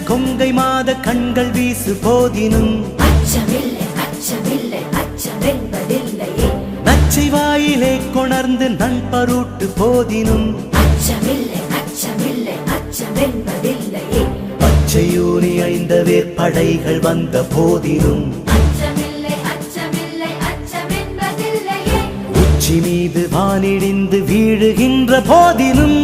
கொங்கை மாத கண்கள் வீசு போதினும் அச்சமில்லை அச்சமில்லை அச்சமென்பதில்லையே. நச்சை வாயிலே கொணர்ந்து நண்பருட்டு போதினும் அச்சமில்லை அச்சமில்லை அச்சமென்பதில்லையே. பச்சையூனி ஐந்த வேற்படைகள் வந்த போதினும் அச்சமில்லை அச்சமில்லை அச்சமென்பதில்லையே. உச்சி மீது வானிடிந்து வீழுகின்ற போதினும்